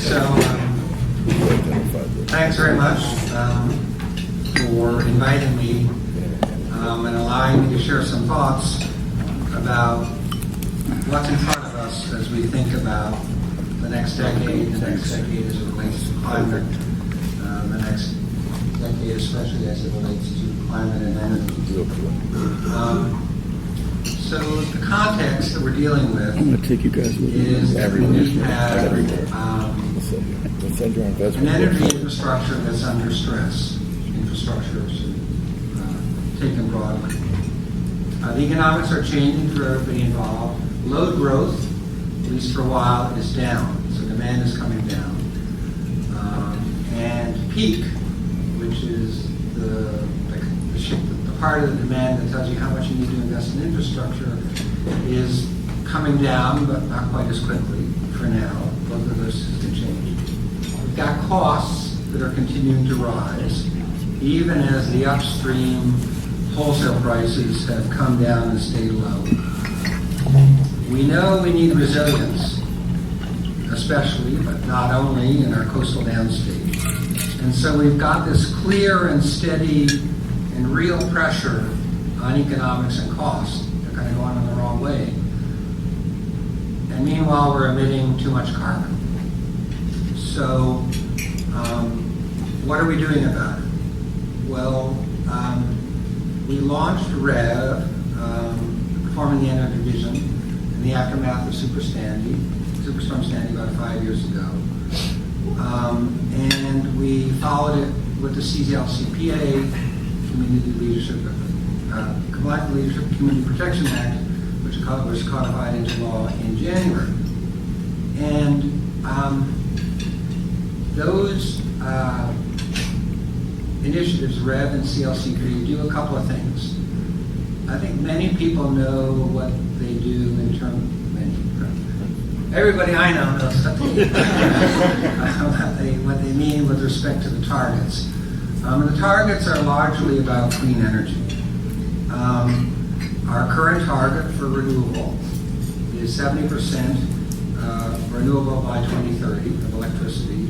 So, thanks very much for inviting me and allowing me to share some thoughts about what's in front of us as we think about the next decade as it relates to climate, the next decade especially as it relates to climate and energy. So the context that we're dealing with I'm going to take you guys with me. is that we have an an energy infrastructure that's under stress. Infrastructure is taken broadly. The economics are changing for everybody involved. Load growth, at least for a while, is down. So demand is coming down. And peak, which is the part of the demand that tells you how much you need to invest in infrastructure, is coming down, but not quite as quickly for now. Both of those can change. We've got costs that are continuing to rise, even as the upstream wholesale prices have come down and stayed low. We know we need resilience, especially, but not only, in our coastal downstate. And so we've got this clear and steady and real pressure on economics and costs. They're kind of going in the wrong way. And meanwhile, we're emitting too much carbon. So what are we doing about it? Well, we launched REV, Performing the Energy Division, in the aftermath of Superstorm Sandy about 5 years ago. And we followed it with the CLCPA, Community Leadership, Combined Leadership Community Protection Act, which was codified into law in January. And those initiatives, REV and CLCPA, do a couple of things. I think many people know what they do in terms. Everybody I know knows what they mean with respect to the targets. The targets are largely about clean energy. Our current target for renewable is 70% renewable by 2030 of electricity,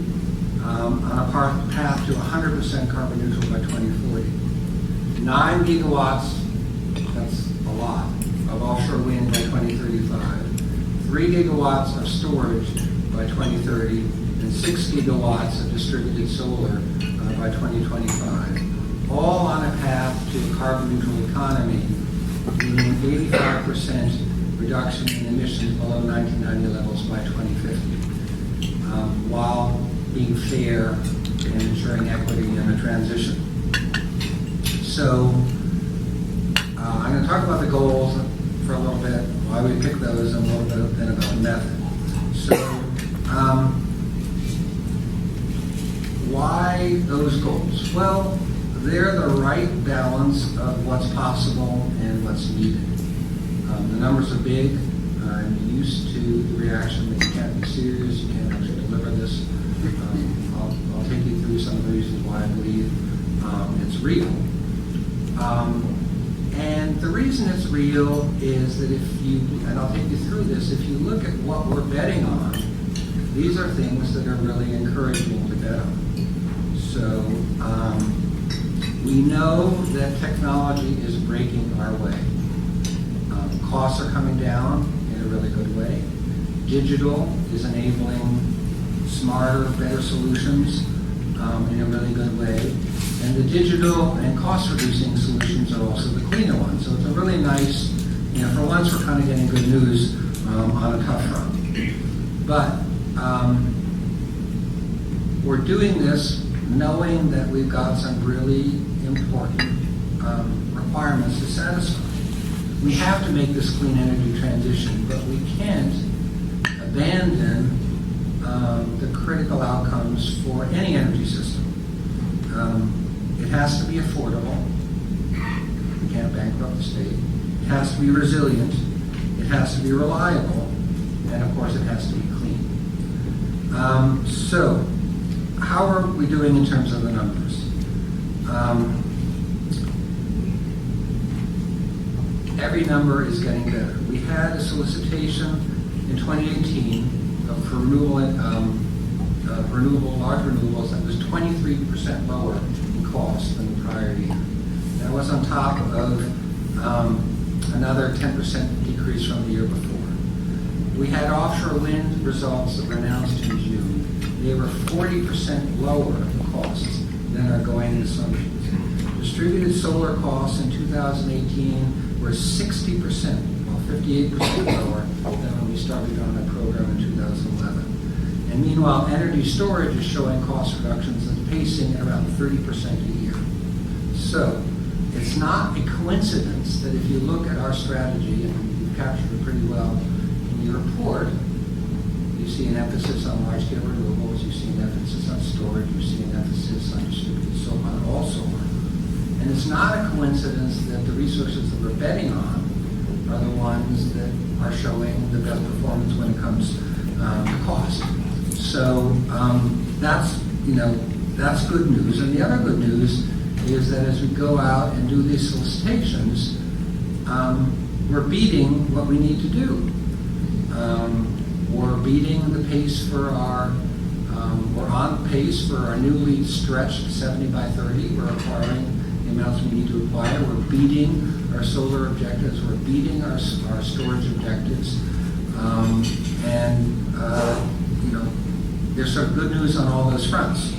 on a path to 100% carbon neutral by 2040. 9 gigawatts, that's a lot, of offshore wind by 2035. 3 gigawatts of storage by 2030, and 6 gigawatts of distributed solar by 2025, all on a path to a carbon neutral economy, meaning 85% reduction in emissions below 1990 levels by 2050, while being fair and ensuring equity in the transition. So I'm going to talk about the goals for a little bit, why we picked those, and a little bit then about the method. So why those goals? Well, they're the right balance of what's possible and what's needed. The numbers are big. I'm used to the reaction that you can't be serious, you can't actually deliver this. I'll take you through some of the reasons why I believe it's real. And the reason it's real is that if you, and I'll take you through this, if you look at what we're betting on, these are things that are really encouraging to bet on. So we know that technology is breaking our way. Costs are coming down in a really good way. Digital is enabling smarter, better solutions in a really good way. And the digital and cost-reducing solutions are also the cleaner ones. So it's a really nice, for once we're kind of getting good news on a tough front. But we're doing this knowing that we've got some really important requirements to satisfy. We have to make this clean energy transition, but we can't abandon the critical outcomes for any energy system. It has to be affordable. We can't bankrupt the state. It has to be resilient. It has to be reliable. And of course, it has to be clean. So, how are we doing in terms of the numbers? Every number is getting better. We had a solicitation in 2018 for renewable large renewables that was 23% lower in cost than the prior year. That was on top of another 10% decrease from the year before. We had offshore wind results that were announced in June. They were 40% lower in costs than our going assumptions. Distributed solar costs in 2018 were 60%, well 58% lower than when we started on that program in 2011. And meanwhile, energy storage is showing cost reductions and pacing at around 30% a year. So it's not a coincidence that if you look at our strategy, and you've captured it pretty well in your report, you see an emphasis on large-scale renewables, you see an emphasis on storage, you see an emphasis on distributed solar, on all solar. And it's not a coincidence that the resources that we're betting on are the ones that are showing the best performance when it comes to cost. So that's good news. And the other good news is that as we go out and do these solicitations, we're beating what we need to do. We're beating the pace for we're on pace for our new lead stretch to 70 by 30. We're acquiring the amounts we need to acquire. We're beating our solar objectives. We're beating our storage objectives. There's some good news on all those fronts.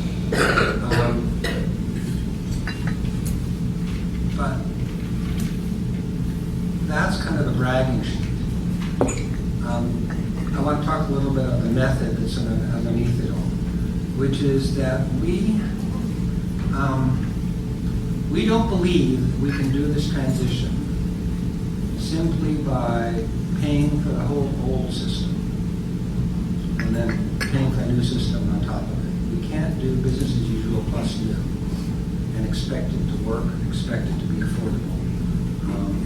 But that's kind of the bragging sheet. I want to talk a little bit about the method that's underneath it all, which is that we don't believe that we can do this transition simply by paying for the whole old system and then paying for a new system on top of it. We can't do business as usual plus new and expect it to work, expect it to be affordable.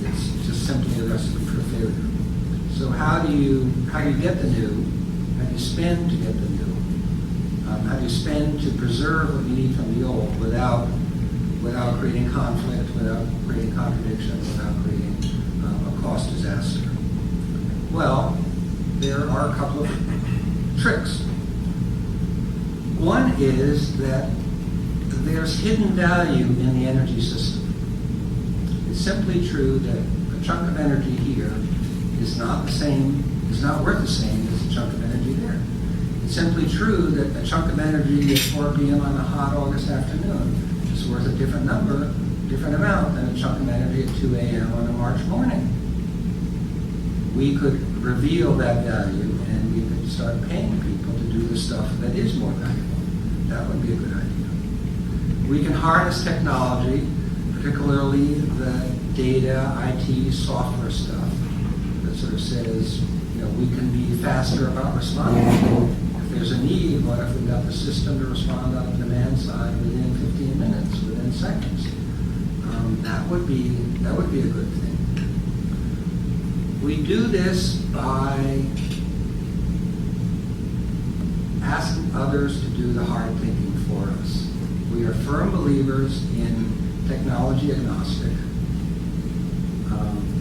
It's just simply a recipe for failure. So how do you get the new? How do you spend to get the new? How do you spend to preserve what you need from the old without creating conflict, without creating contradiction, without creating a cost disaster? Well, there are a couple of tricks. One is that there's hidden value in the energy system. It's simply true that a chunk of energy here is not worth the same as a chunk of energy there. It's simply true that a chunk of energy at 4 p.m. on a hot August afternoon is worth a different amount than a chunk of energy at 2 a.m. on a March morning. We could reveal that value and we could start paying people to do the stuff that is more valuable. That would be a good idea. We can harness technology, particularly the data, IT, software stuff that sort of says, we can be faster about responding. If there's a need, what if we've got the system to respond on the demand side within 15 minutes, within seconds? That would be a good thing. We do this by asking others to do the hard thinking for us. We are firm believers in technology agnostic.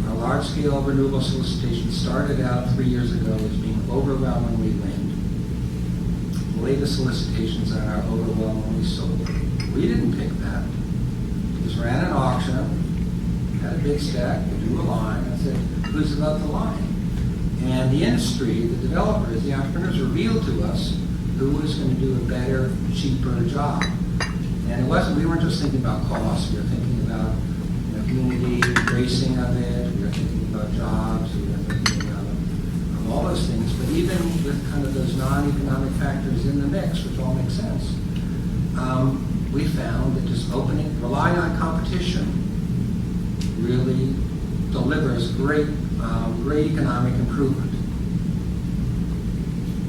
Our large-scale renewable solicitation started out 3 years ago as being overwhelmingly wind. The latest solicitations are overwhelmingly solar. We didn't pick that. We just ran an auction, had a bid stack, we drew a line, and said, who's about the line? And the industry, the developers, the entrepreneurs revealed to us who was going to do a better, cheaper job. And we weren't just thinking about cost, we were thinking about community embracing of it, we were thinking about jobs, we were thinking about all those things, but even with kind of those non-economic factors in the mix, which all make sense, we found that just relying on competition really delivers great economic improvement.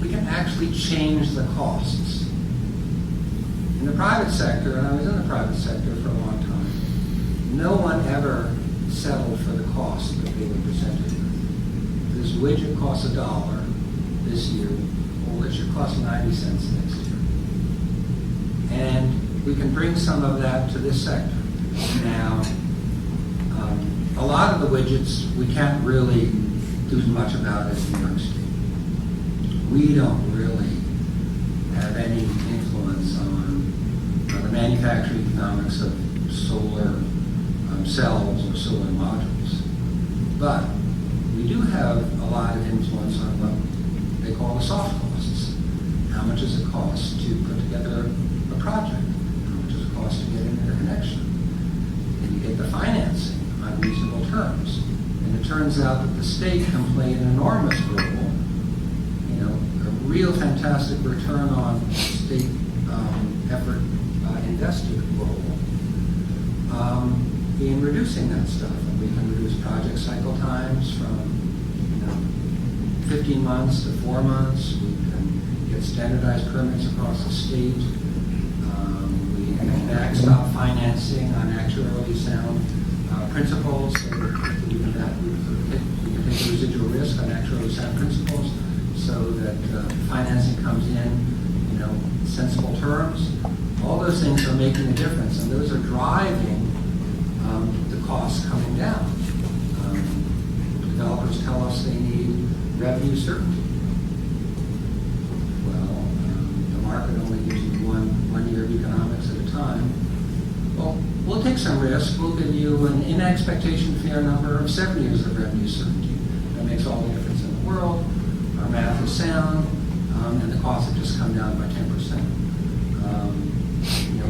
We can actually change the costs. In the private sector, and I was in the private sector for a long time, no one ever settled for the cost that they were presented with. This widget costs $1 this year, well, it should cost 90 cents next year. And we can bring some of that to this sector. Now, a lot of the widgets, we can't really do much about it in New York State. We don't really have any influence on the manufacturing economics of solar cells or solar modules. But we do have a lot of influence on what they call the soft costs. How much does it cost to put together a project? How much does it cost to get an interconnection? And you get the financing on reasonable terms. And it turns out that the state can play an enormous role, a real fantastic return on state effort invested role in reducing that stuff. And we can reduce project cycle times from 15 months to 4 months. We can get standardized permits across the state. We can backstop financing on actuarially sound principles. So that we can take residual risk on actuarially sound principles so that financing comes in sensible terms. All those things are making a difference, and those are driving the costs coming down. Developers tell us they need revenue certainty. Well, the market only gives you one year of economics at a time. Well, we'll take some risk. We'll give you an in expectation fair number of 7 years of revenue certainty. That makes all the difference in the world. Our math is sound, and the costs have just come down by 10%.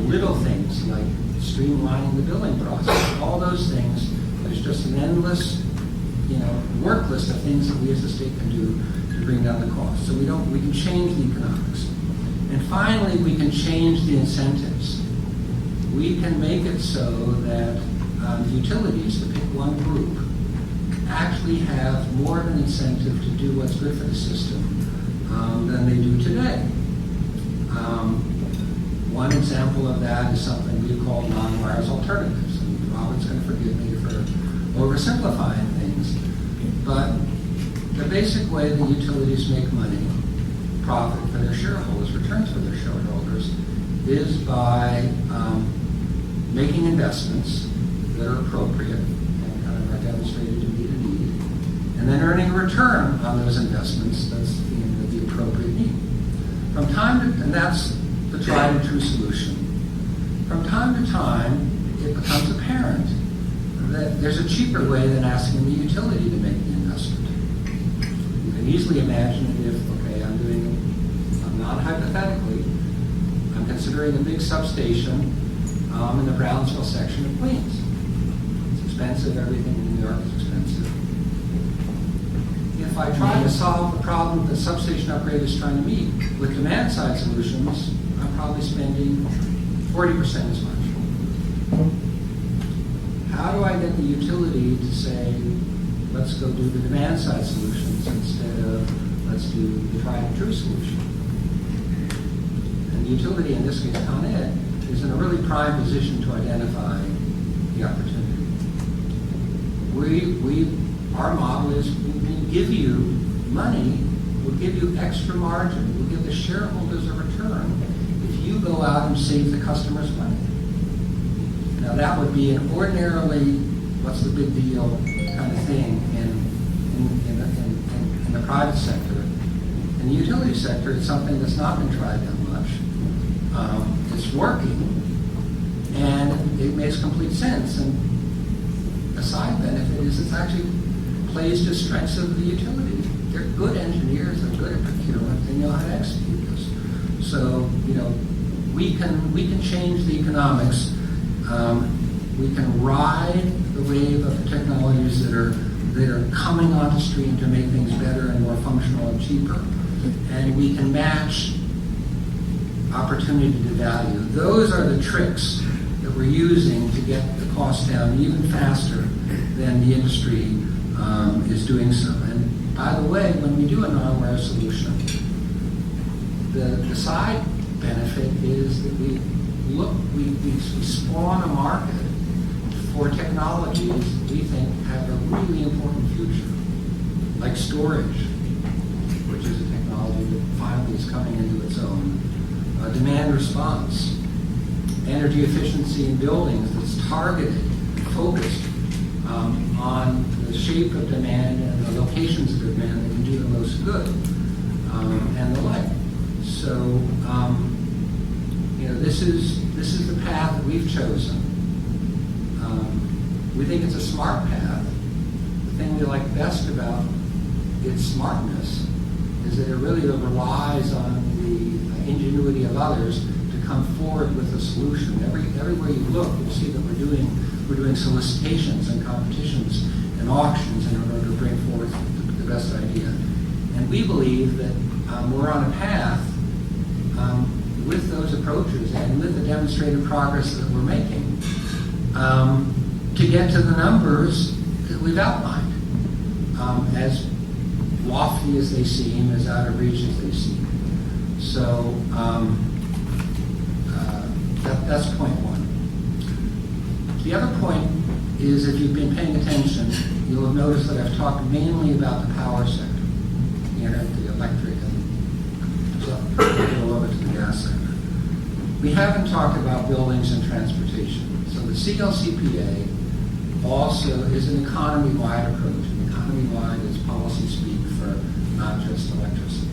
Little things like streamlining the billing process, all those things, there's just an endless, work list of things that we as a state can do to bring down the cost. So we can change the economics. And finally, we can change the incentives. We can make it so that utilities, to pick one group, actually have more of an incentive to do what's good for the system than they do today. One example of that is something we call non-wires alternatives. And Robert's going to forgive me for oversimplifying things. But the basic way the utilities make money, profit for their shareholders, returns for their shareholders, is by making investments that are appropriate and kind of are demonstrated to meet a need, and then earning a return on those investments that's the appropriate need. From time to, and that's the tried and true solution. From time to time, it becomes apparent that there's a cheaper way than asking the utility to make the investment. You can easily imagine it if, I'm not hypothetically, I'm considering a big substation in the Brownsville section of Queens. It's expensive, everything in New York is expensive. If I try to solve the problem that the substation upgrade is trying to meet with demand-side solutions, I'm probably spending 40% as much. How do I get the utility to say, let's go do the demand-side solutions instead of let's do the tried and true solution? And the utility, in this case Con Ed, is in a really prime position to identify the opportunity. Our model is we'll give you money, we'll give you extra margin, we'll give the shareholders a return if you go out and save the customers money. Now that would be an ordinarily, what's the big deal kind of thing in the private sector. In the utility sector, it's something that's not been tried that much. It's working, and it makes complete sense. And a side benefit is it actually plays to strengths of the utility. They're good engineers, they're good at procurement, they know how to execute this. So, we can change the economics. We can ride the wave of technologies that are coming onto stream to make things better and more functional and cheaper. And we can match opportunity to value. Those are the tricks that we're using to get the cost down even faster than the industry is doing so. And by the way, when we do a non-wire solution, the side benefit is that we spawn a market for technologies we think have a really important future, like storage, which is a technology that finally is coming into its own. Demand response, energy efficiency in buildings that's targeted, focused on the shape of demand and the locations of demand that can do the most good, and the like. So this is the path that we've chosen. We think it's a smart path. The thing we like best about its smartness is that it really relies on the ingenuity of others to come forward with a solution. Everywhere you look, you'll see that we're doing solicitations and competitions and auctions in order to bring forth the best idea. And we believe that we're on a path with those approaches and with the demonstrated progress that we're making to get to the numbers that we've outlined, as lofty as they seem, as out of reach as they seem. So that's point one. The other point is, if you've been paying attention, you'll have noticed that I've talked mainly about the power sector, the electric, and so a little over to the gas sector. We haven't talked about buildings and transportation. So the CLCPA also is an economy-wide approach. And economy-wide is policy speak for not just electricity.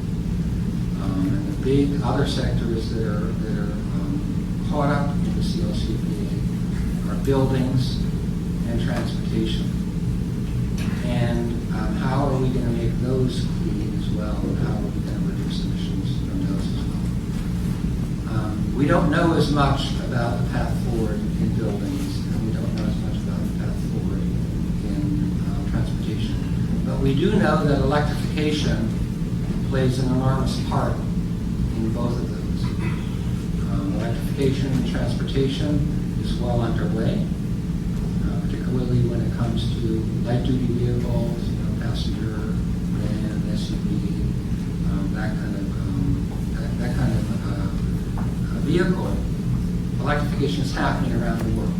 And the big other sectors that are caught up in the CLCPA are buildings and transportation. And how are we going to make those clean as well? And how are we going to reduce emissions from those as well? We don't know as much about the path forward in buildings, and we don't know as much about the path forward in transportation. But we do know that electrification plays an enormous part in both of those. Electrification in transportation is well underway, particularly when it comes to light-duty vehicles, passenger, van, SUV, that kind of vehicle. Electrification is happening around the world,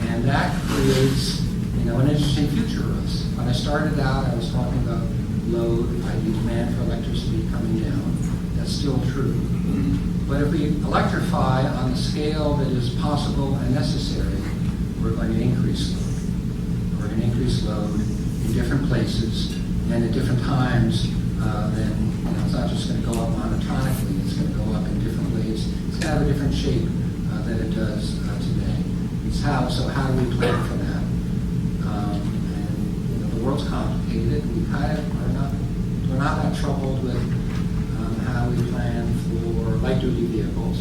and that creates, an interesting future for us. When I started out, I was talking about load, i.e., demand for electricity coming down. That's still true. But if we electrify on the scale that is possible and necessary, we're going to increase load. We're going to increase load in different places and at different times. Then it's not just going to go up monotonically. It's going to go up in different ways. It's going to have a different shape than it does today. So how do we plan for that? And the world's complicated. We're not that troubled with how we plan for light-duty vehicles.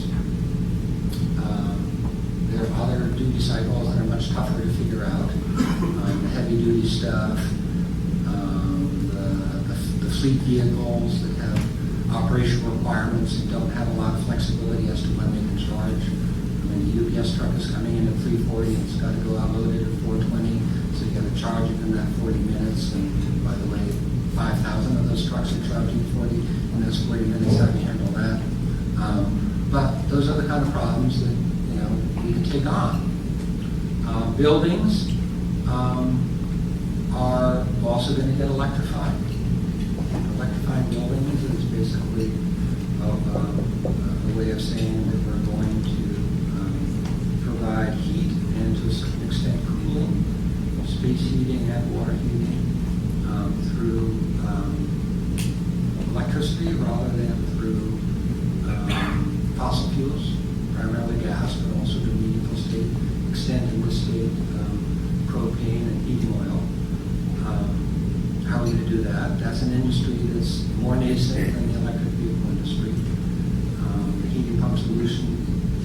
There are other duty cycles that are much tougher to figure out. The heavy-duty stuff, the fleet vehicles that have operational requirements and don't have a lot of flexibility as to when they can charge. The UPS truck is coming in at 3:40 and it's got to go out loaded at 4:20, so you got to charge it in that 40 minutes. And by the way, 5,000 of those trucks are charging 40 in those 40 minutes. How do you handle that? But those are the kind of problems that we can take on. Buildings are also going to get electrified. Electrifying buildings is basically a way of saying that we're going to provide heat and to a certain extent cooling, space heating and water heating through electricity rather than through fossil fuels, primarily gas, but also to meaningful state, extent in this state, propane and heating oil. How are we going to do that? That's an industry that's more nascent than the electric vehicle industry. The heating pump solution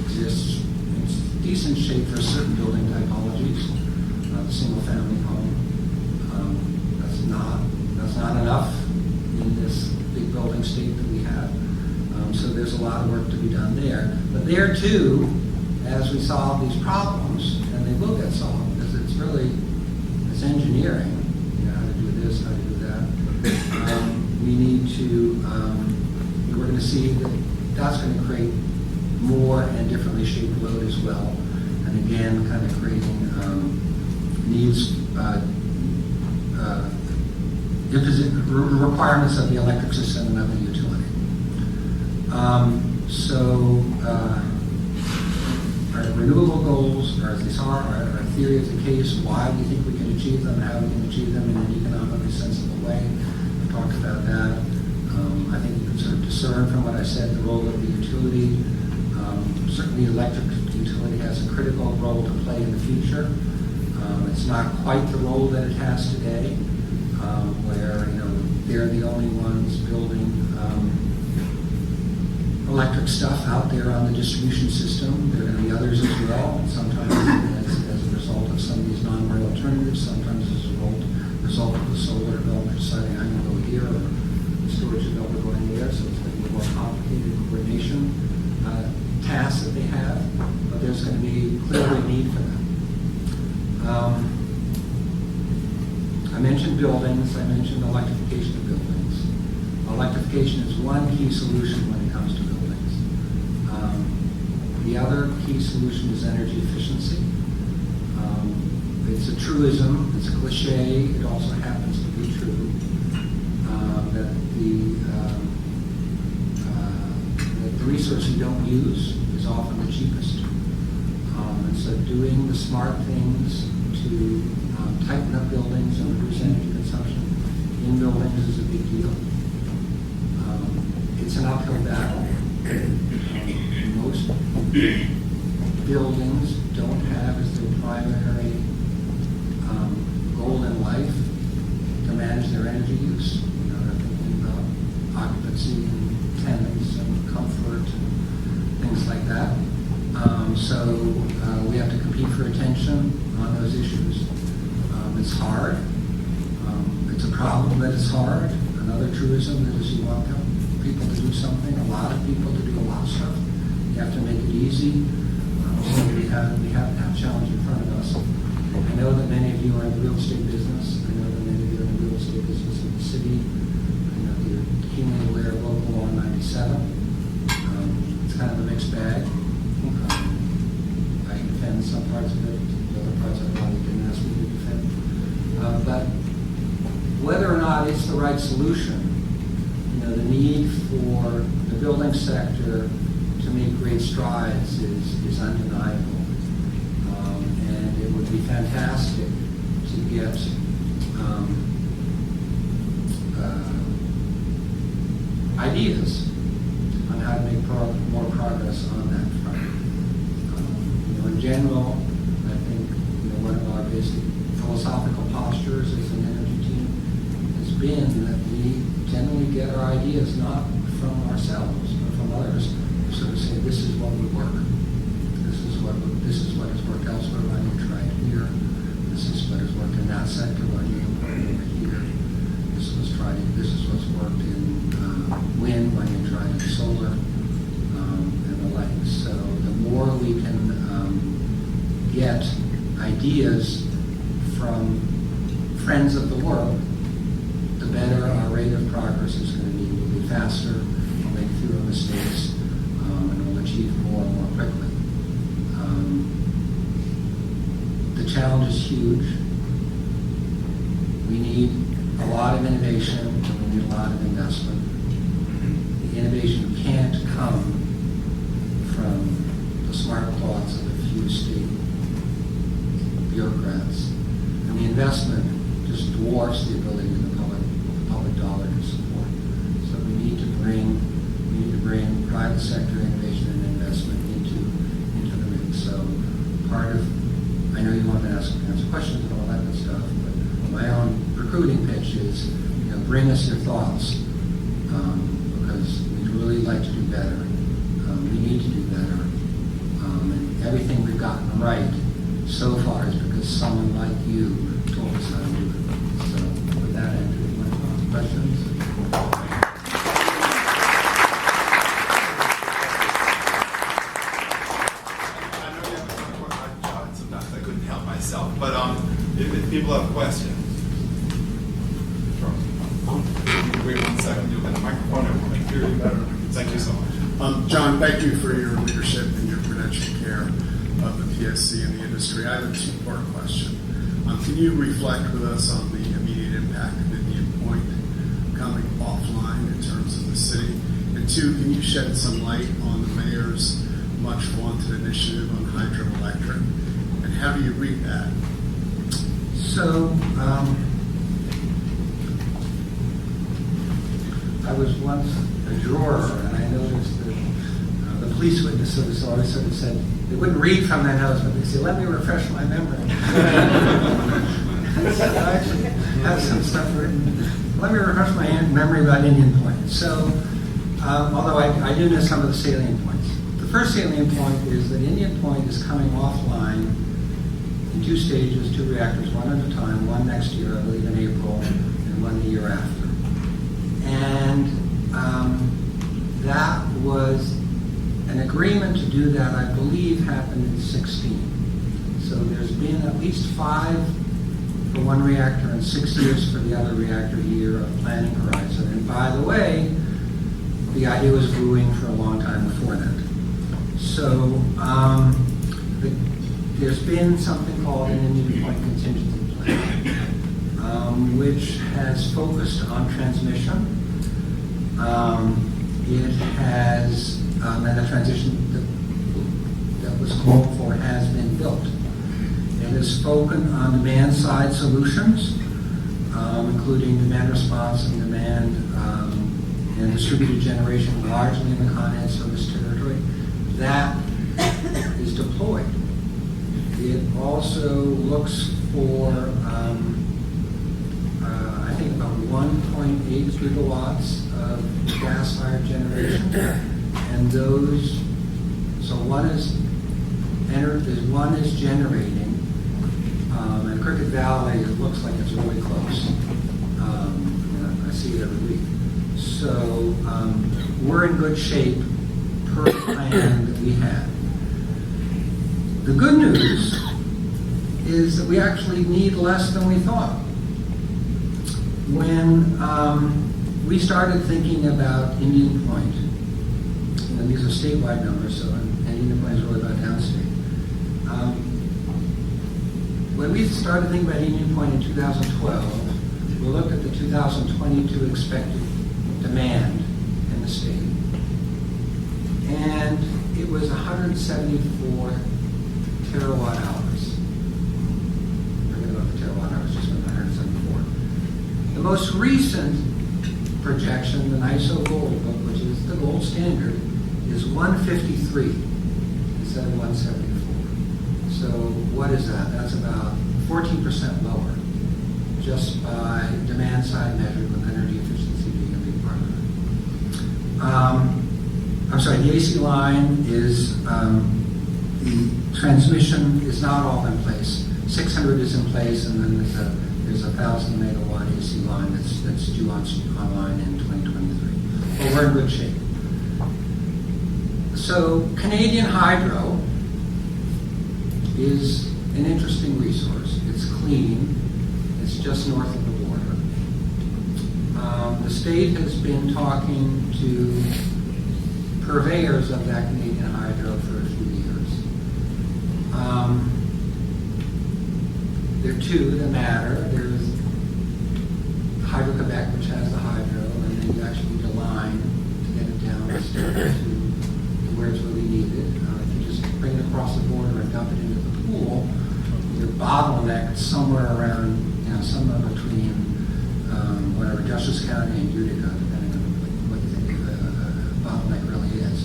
exists in decent shape for certain building typologies. The single-family home. That's not enough in this big building state that we have. So there's a lot of work to be done there. But there too, as we solve these problems, and they will get solved, because it's engineering, how to do this, how to do that. We need to, we're going to see that that's going to create more and differently shaped load as well. And again, kind of creating needs, requirements of the electric system and of the utility. Our renewable goals, or as these are, our theory of the case, why we think we can achieve them, how we can achieve them in an economically sensible way. I talked about that. I think you can sort of discern from what I said the role of the utility Certainly, electric utility has a critical role to play in the future. It's not quite the role that it has today, where they're the only ones building electric stuff out there on the distribution system. There are going to be others as well. Sometimes as a result of some of these non-rail alternatives. Sometimes as a result of the solar developer deciding I'm going to go here, or the storage developer going there. So it's going to be a more complicated coordination task that they have, but there's going to be clearly a need for them. I mentioned buildings. I mentioned electrification of buildings. Electrification is one key solution when it comes to buildings. The other key solution is energy efficiency. It's a truism. It's a cliche. It also happens to be true that the resource you don't use is often the cheapest. And so doing the smart things to tighten up buildings and reduce energy consumption in buildings is a big deal. It's an uphill battle. Most buildings don't have as their primary goal in life to manage their energy use. They're thinking about occupancy and tenants and comfort and things like that. So we have to compete for attention on those issues. It's hard. It's a problem that it's hard. Another truism that is you want people to do something, a lot of people to do a lot of stuff. You have to make it easy. So we have that challenge in front of us. I know that many of you are in the real estate business. I know that many of you are in the real estate business in the city. I know that you're keenly aware of Local Law 97. It's kind of a mixed bag. I defend some parts of it. The other parts of it you didn't ask me to defend. But whether or not it's the right solution, the need for the building sector to make great strides is undeniable. And it would be fantastic to get ideas on how to make more progress on that front. In general, I think one of our basic philosophical postures as an energy team has been that we generally get our ideas not from ourselves, but from others, who sort of say, this is what would work. This is what has worked elsewhere, why don't you try it here? This is what has worked in that sector, why don't you import it over here? This is what's worked in wind, why don't you try it in solar, and the like. So the more we can get ideas from friends of the world, the better our rate of progress is going to be. We'll be faster, we'll make fewer mistakes, and we'll achieve more and more quickly. The challenge is huge. We need a lot of innovation, and we need a lot of investment. The innovation can't come from the smart thoughts of a few state bureaucrats. And the investment just dwarfs the ability of the public dollar to support. So we need to bring private sector innovation and investment into the mix. So part of, I know you want to answer questions and all that good stuff, but my own recruiting pitch is, bring us your thoughts, because we'd really like to do better. We need to do better. And everything we've gotten right so far is because someone like you told us how to do it. So with that, Andrew, you want to ask questions? I know you have a ton of questions. I jotted some notes. I couldn't help myself. But if people have questions, wait 1 second. You'll get a microphone. Everyone can hear you better. Thank you so much. John, thank you for your leadership and your prudential care of the PSC and the industry. I have a two-part question. Can you reflect with us on the immediate impact of Indian Point coming offline in terms of the city? And two, can you shed some light on the mayor's much-vaunted initiative on hydroelectric? And how do you read that? So, I was once a juror, and I noticed that the police witness, so they always sort of said, they wouldn't read from their notes, but they'd say, let me refresh my memory. So I actually have some stuff written. Let me refresh my memory about Indian Point. So, although I do know some of the salient points. The first salient point is that Indian Point is coming offline in 2 stages, 2 reactors, one at a time, one next year, I believe in April, and one the year after. And that was an agreement to do that, I believe, happened in 2016. So there's been at least 5 for one reactor and 6 years for the other reactor year of planning horizon. And by the way, the idea was brewing for a long time before that. So there's been something called an Indian Point contingency plan, which has focused on transmission. It has, and the transition that was called for has been built. It has spoken on demand-side solutions, including demand response and demand and distributed generation, largely in the Con Ed service territory. That is deployed. It also looks for, I think, about 1.8 gigawatts of gas-fired generation, and those, so one is generating. And Cricket Valley, it looks like it's really close. I see it every week. So we're in good shape per the plan that we had. The good news is that we actually need less than we thought. When we started thinking about Indian Point, these are statewide numbers, so and Indian Point is really about downstate. When we started thinking about Indian Point in 2012, we looked at the 2022 expected demand in the state, and it was 174 terawatt hours. Forget about the terawatt hours, just 174. The most recent projection, the NYSERDA Gold Book, which is the gold standard, is 153 instead of 174. So what is that? That's about 14% lower, just by demand side measured with energy efficiency being a big part of it. I'm sorry, the AC line is, the transmission is not all in place. 600 is in place, and then there's a 1,000 megawatt AC line that's due online in 2023. But we're in good shape. So Canadian Hydro is an interesting resource. It's clean. It's just north of the border. The state has been talking to purveyors of that Canadian Hydro for a few years. There are 2 that matter. There's Hydro-Quebec, which has the hydro, and then you actually need a line to get it down to where it's really needed. If you just bring it across the border and dump it into the pool, you're bottlenecked somewhere around, somewhere between whatever Dutchess County and Utica, depending on what you think the bottleneck really is.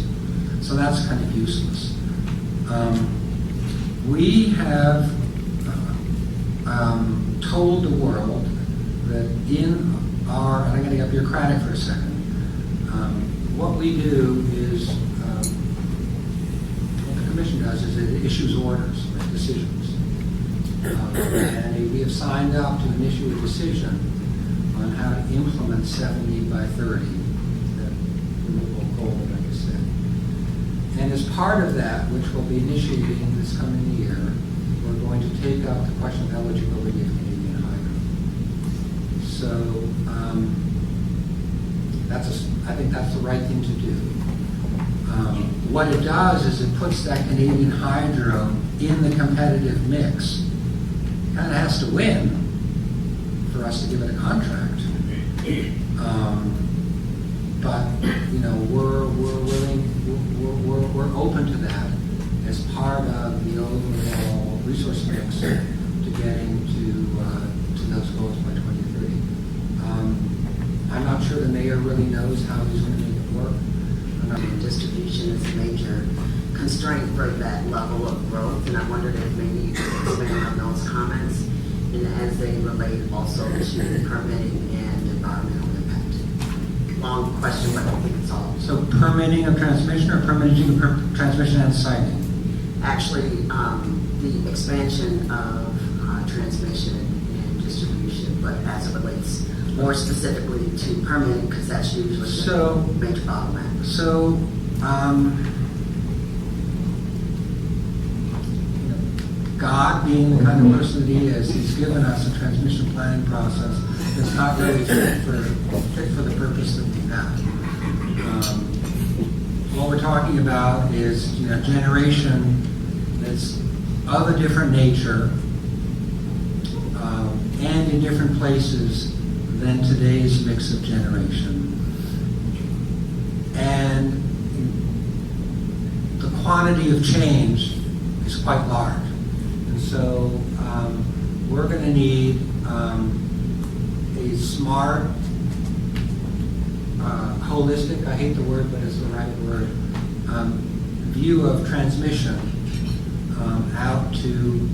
So that's kind of useless. We have told the world that in our, and I'm going to get bureaucratic for a second, what we do is, what the Commission does is it issues orders, decisions. And we have signed up to issue a decision on how to implement 70 by 30, that renewable coal that I just said. And as part of that, which will be initiating this coming year, we're going to take up the question of eligibility of Canadian Hydro. So I think that's the right thing to do. What it does is it puts that Canadian Hydro in the competitive mix. It kind of has to win for us to give it a contract. But we're willing, we're open to that as part of the overall resource mix to getting to those goals by 2030. I'm not sure the mayor really knows how he's going to make it work. And distribution is a major constraint for that level of growth, and I wondered if maybe you could expand on those comments and as they relate also to permitting and environmental impact. Long question, but I think it's all. So permitting of transmission or permitting of transmission and siting? Actually, the expansion of transmission and distribution, but as it relates more specifically to permitting, because that's usually So- the major bottleneck. So, God, being the kind of person that He is, He's given us a transmission planning process that's not really fit for the purpose that we have. What we're talking about is, generation that's of a different nature and in different places than today's mix of generation. And the quantity of change is quite large. And so we're going to need a smart, holistic, I hate the word, but it's the right word, view of transmission out to,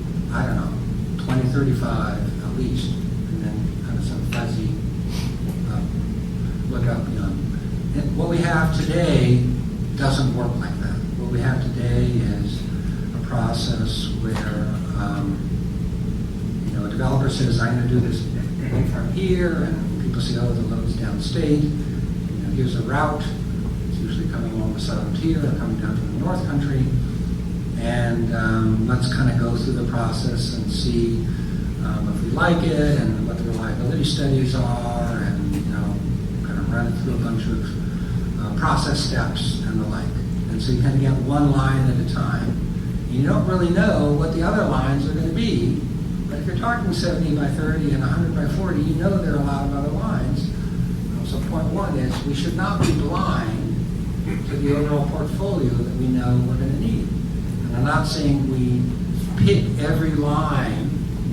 2035 at least, and then kind of some fuzzy look up beyond. And what we have today doesn't work like that. What we have today is a process where, a developer says, I'm going to do this from here, and people say, oh, the load's downstate. Here's a route. It's usually coming along the southern tier or coming down to the north country. And let's kind of go through the process and see if we like it and what the reliability studies are, and kind of run it through a bunch of process steps and the like. And so you kind of get one line at a time. You don't really know what the other lines are going to be, but if you're talking 70 by 30 and 100 by 40, you know there are a lot of other lines. So point one is we should not be blind to the overall portfolio that we know we're going to need. And I'm not saying we pick every line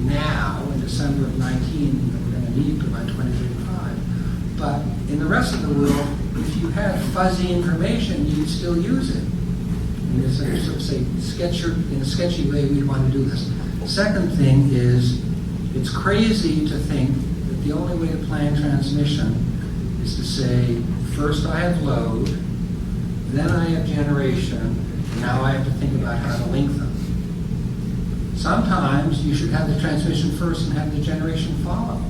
now in December of 19 that we're going to need by 2035. But in the rest of the world, if you had fuzzy information, you'd still use it. And it's a sort of say, in a sketchy way, we'd want to do this. Second thing is, it's crazy to think that the only way to plan transmission is to say, first I have load, then I have generation, and now I have to think about how to link them. Sometimes you should have the transmission first and have the generation follow.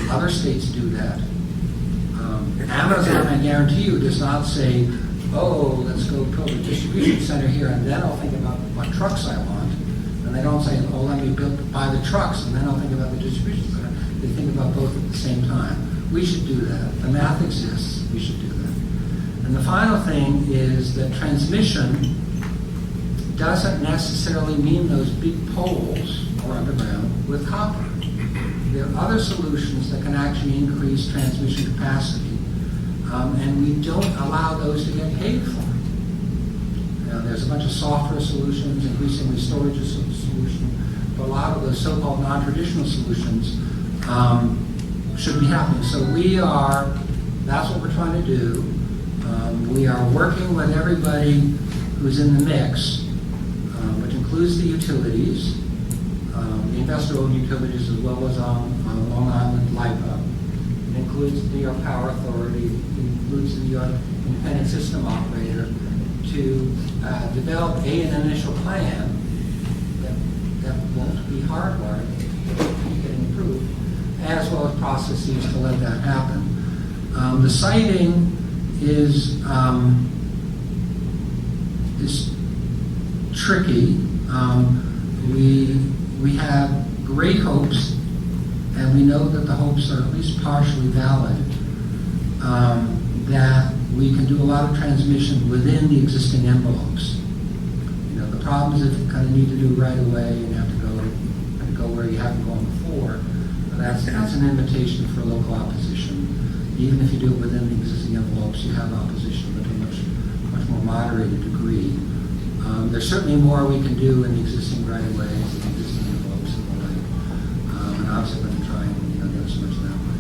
Other states do that. Amazon, I guarantee you, does not say, oh, let's go build a distribution center here, and then I'll think about what trucks I want. And they don't say, oh, let me buy the trucks, and then I'll think about the distribution center. They think about both at the same time. We should do that. The math exists. We should do that. And the final thing is that transmission doesn't necessarily mean those big poles or underground with copper. There are other solutions that can actually increase transmission capacity, and we don't allow those to get paid for. There's a bunch of software solutions, increasingly storage is a solution, but a lot of those so-called non-traditional solutions should be happening. So that's what we're trying to do. We are working with everybody who's in the mix, which includes the utilities, the investor-owned utilities, as well as on Long Island LIPA. It includes the New York Power Authority, it includes the New York Independent System Operator, to develop an initial plan that won't be hardwired, but keep getting improved, as well as processes to let that happen. The siting is tricky. We have great hopes, and we know that the hopes are at least partially valid, that we can do a lot of transmission within the existing envelopes. The problem is if you kind of need to do right away, and you have to go where you haven't gone before. That's an invitation for local opposition. Even if you do it within the existing envelopes, you have opposition, but to a much more moderated degree. There's certainly more we can do in the existing right-of-ways and the existing envelopes and the like. And obviously we're going to try and get as much that way.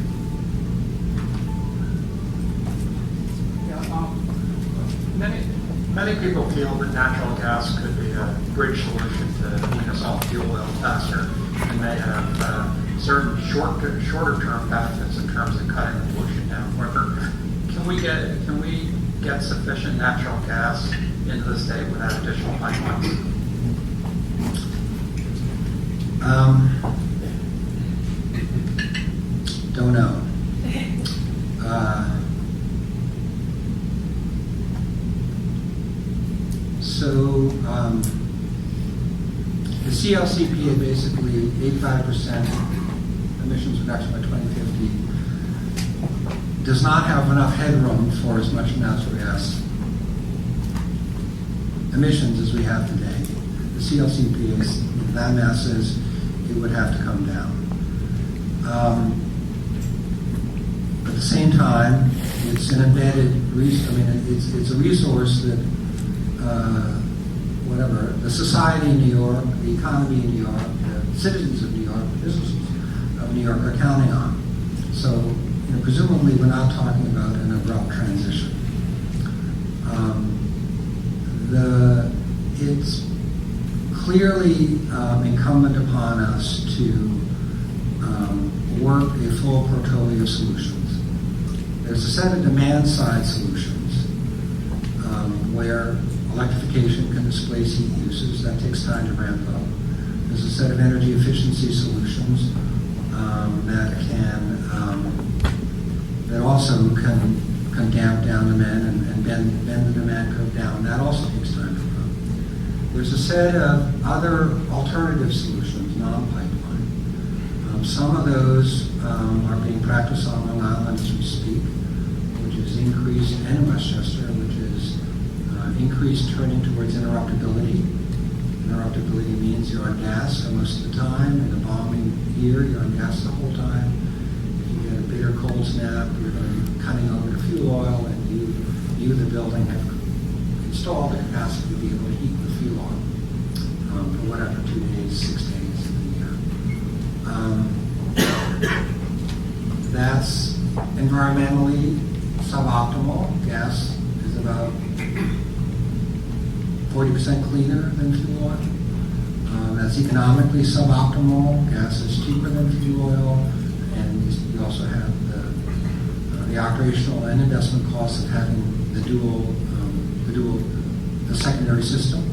Many people feel that natural gas could be a bridge solution to being us off fuel oil faster and may have certain shorter term benefits in terms of cutting the pollution down quicker. Can we get sufficient natural gas into the state without additional pipelines? Don't know. So the CLCPA basically 85% emissions reduction by 2050 does not have enough headroom for as much natural gas emissions as we have today. The CLCPA's landmass says it would have to come down. At the same time, it's an embedded resource. I mean, it's a resource that the society in New York, the economy in New York, the citizens of New York, the businesses of New York are counting on. So, presumably, we're not talking about an abrupt transition. It's clearly incumbent upon us to work a full portfolio of solutions. There's a set of demand-side solutions where electrification can displace heat uses. That takes time to ramp up. There's a set of energy efficiency solutions that also can damp down demand and bend the demand curve down. That also takes time to come. There's a set of other alternative solutions, non-pipeline. Some of those are being practiced on Long Island as we speak, which is increased, and in Westchester, which is increased turning towards interruptibility. Interruptibility means you're on gas for most of the time. In a bombing year, you're on gas the whole time. If you get a bitter cold snap, you're going to be cutting over to fuel oil, and you the building, have installed the capacity to be able to heat the fuel oil for whatever, 2 days, 6 days of the year. That's environmentally suboptimal. Gas is about 40% cleaner than fuel oil. That's economically suboptimal. Gas is cheaper than fuel oil, and you also have the operational and investment costs of having the secondary system.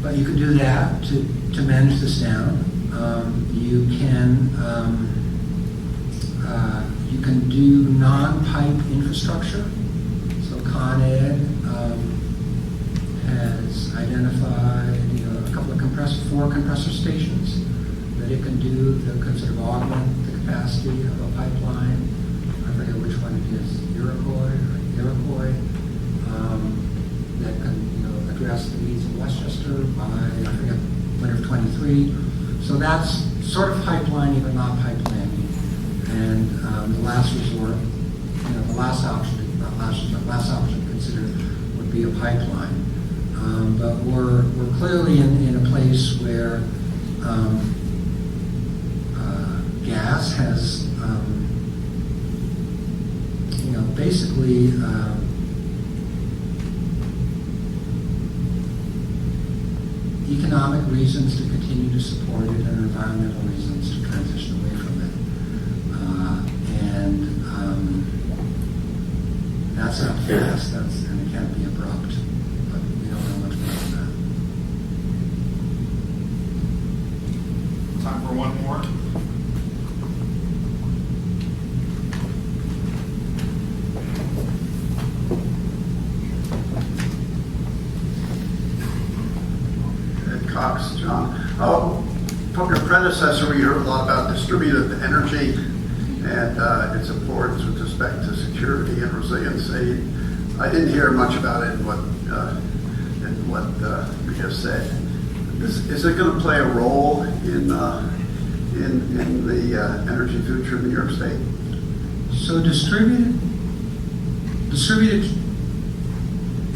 But you can do that to manage this down. You can do non-pipe infrastructure. So Con Ed has identified four compressor stations that it can do that can sort of augment the capacity of a pipeline. I forget which one it is, Iroquois, that can address the needs of Westchester by, I forget, winter of 23. So that's sort of pipelining, but not pipelining. And the last resort, the last option to consider would be a pipeline. But we're clearly in a place where gas has, basically economic reasons to continue to support it and environmental reasons to transition away from it. That's not fast, and it can't be abrupt, but we don't know much more than that. Time for one more. Cox, John. From your predecessor, we heard a lot about distributed energy and its importance with respect to security and resiliency. I didn't hear much about it in what you just said. Is it going to play a role in the energy future of New York State? So distributed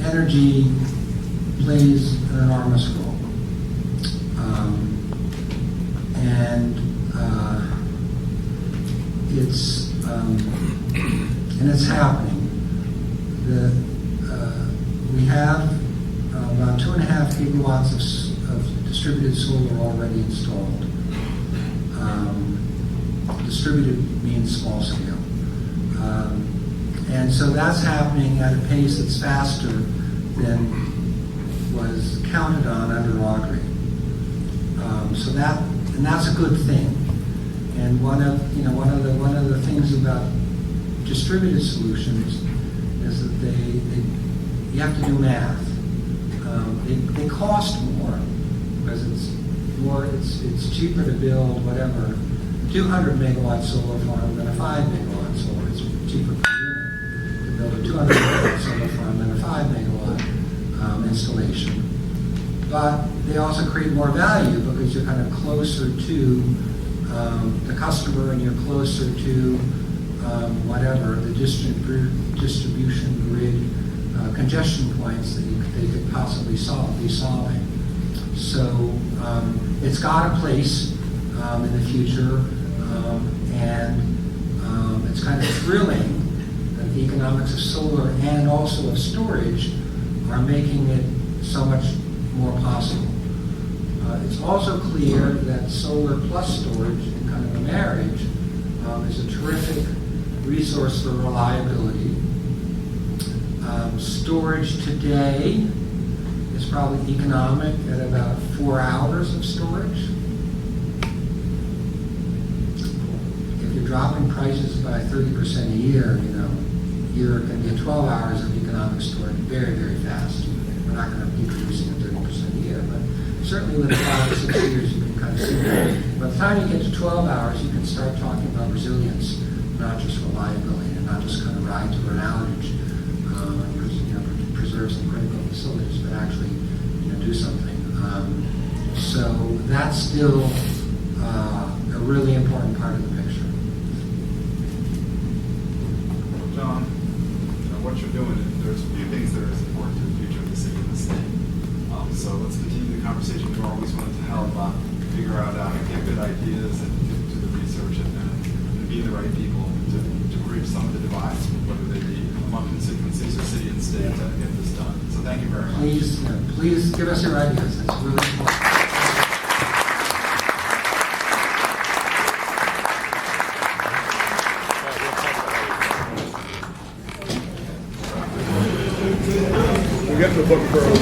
energy plays an enormous role. It's happening. We have about 2.5 gigawatts of distributed solar already installed. Distributed means small scale. And so that's happening at a pace that's faster than was counted on under augury. And that's a good thing. And one of the things about distributed solutions is that you have to do math. They cost more because it's cheaper to build whatever 200 megawatt solar farm than a 5 megawatt solar. It's cheaper per unit to build a 200 megawatt solar farm than a 5 megawatt installation. But they also create more value because you're kind of closer to the customer and you're closer to whatever the distribution grid congestion points that they could possibly be solving. So it's got a place in the future, and it's kind of thrilling that the economics of solar and also of storage are making it so much more possible. It's also clear that solar plus storage in kind of a marriage is a terrific resource for reliability. Storage today is probably economic at about 4 hours of storage. If you're dropping prices by 30% a year, you're going to get 12 hours of economic storage very, very fast. We're not going to be producing at 30% a year, but certainly within 5 or 6 years, you can kind of see that. By the time you get to 12 hours, you can start talking about resilience, not just reliability, and not just kind of ride to an outage, preserve some critical facilities, but actually, do something. So that's still a really important part of the picture. John, what you're doing, there's a few things that are important to the future of the city and the state. So let's continue the conversation we always wanted to help figure out how to get good ideas and do the research and be the right people to bridge some of the divides, whether they be among constituencies or city and state, to get this done. So thank you very much. Please give us your ideas. That's really important. We got the book for